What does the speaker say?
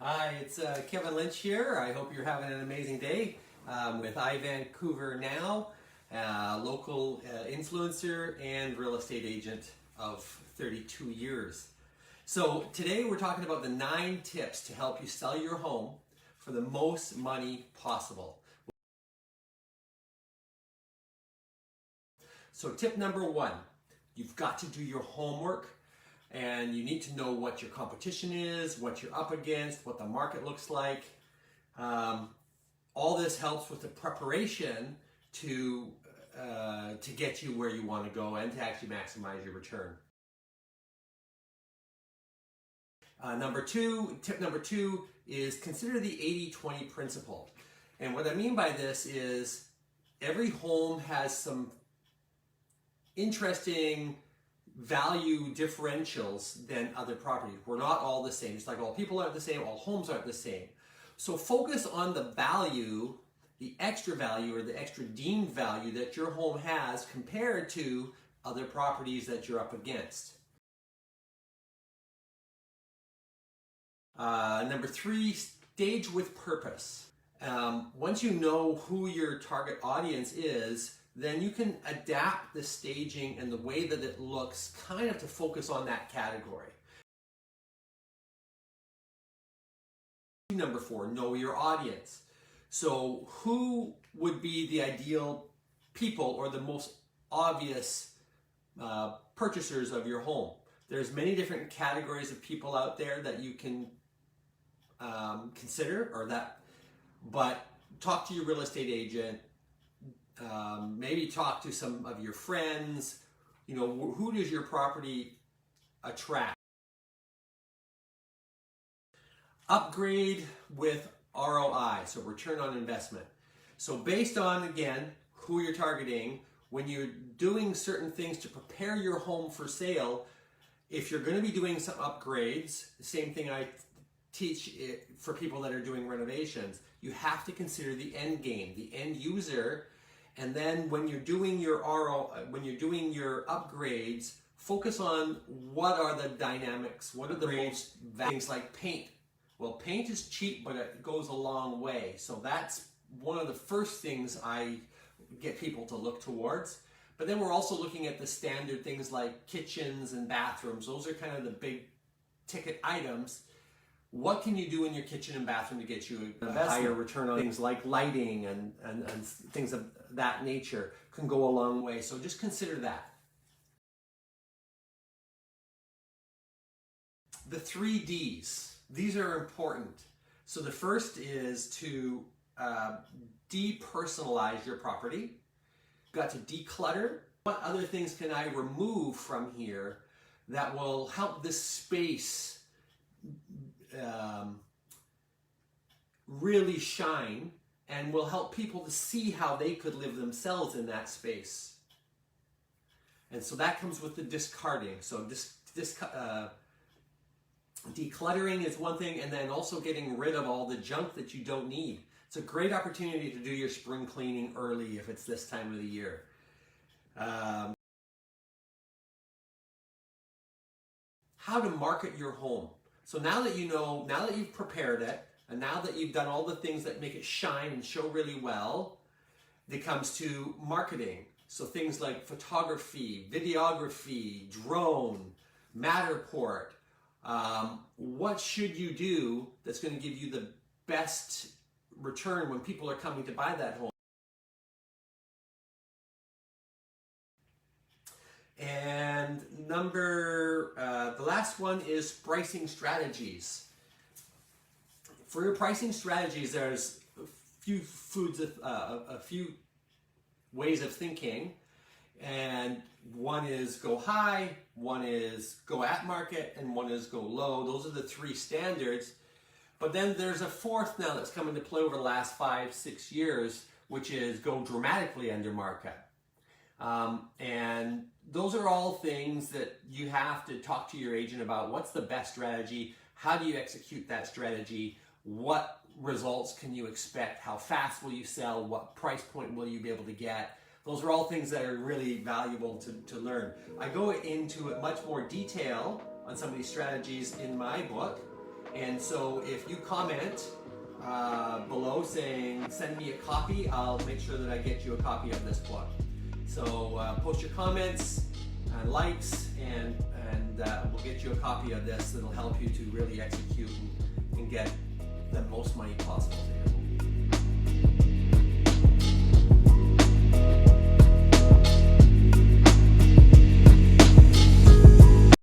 Hi, it's Kevin Lynch here. I hope you're having an amazing day with Vancouver Now, local influencer and real estate agent of 32 years. So today we're talking about the 9 tips to help you sell your home for the most money possible. So tip number 1, you've got to do your homework. And you need to know what your competition is, what you're up against, what the market looks like. All this helps with the preparation to get you where you want to go and to actually maximize your return. Tip number two is consider the 80-20 principle. And what I mean by this is every home has some interesting value differentials than other properties. We're not all the same. It's like all people aren't the same, all homes aren't the same. So focus on the value, the extra value or the extra deemed value that your home has compared to other properties that you're up against. Number 3, stage with purpose. Once you know who your target audience is, then you can adapt the staging and the way that it looks kind of to focus on that category. Number 4, know your audience. So who would be the ideal people or the most obvious purchasers of your home? There's many different categories of people out there that you can consider, but talk to your real estate agent. Maybe talk to some of your friends. You know, who does your property attract? Upgrade with ROI, so return on investment. So based on, again, who you're targeting, when you're doing certain things to prepare your home for sale, if you're going to be doing some upgrades, the same thing I teach for people that are doing renovations, you have to consider the end game, the end user. And then when you're doing your upgrades, focus on what are the dynamics, what are the most things like paint. Well, paint is cheap, but it goes a long way. So that's one of the first things I get people to look towards. But then we're also looking at the standard things like kitchens and bathrooms. Those are kind of the big ticket items. What can you do in your kitchen and bathroom to get you a higher return on things like lighting and things of that nature can go a long way. So just consider that. The 3 Ds. These are important. So the first is to depersonalize your property. You've got to declutter. What other things can I remove from here that will help this space really shine and will help people to see how they could live themselves in that space? And so that comes with the discarding. So decluttering is one thing, and then also getting rid of all the junk that you don't need. It's a great opportunity to do your spring cleaning early if it's this time of the year. How to market your home. So now that you know, now that you've prepared it, and now that you've done all the things that make it shine and show really well, it comes to marketing. So things like photography, videography, drone, Matterport. What should you do that's going to give you the best return when people are coming to buy that home? And the last one is pricing strategies. For your pricing strategies, there's a few ways of thinking, and one is go high, one is go at market, and one is go low. Those are the 3 standards. But then there's a 4th now that's come into play over the last 5-6 years, which is go dramatically under market. And those are all things that you have to talk to your agent about. What's the best strategy? How do you execute that strategy? What results can you expect? How fast will you sell? What price point will you be able to get? Those are all things that are really valuable to learn. I go into much more detail on some of these strategies in my book, And so if you comment below saying send me a copy, I'll make sure that I get you a copy of this book. So post your comments and likes, and we'll get you a copy of this that'll help you to really execute and get the most money possible for you.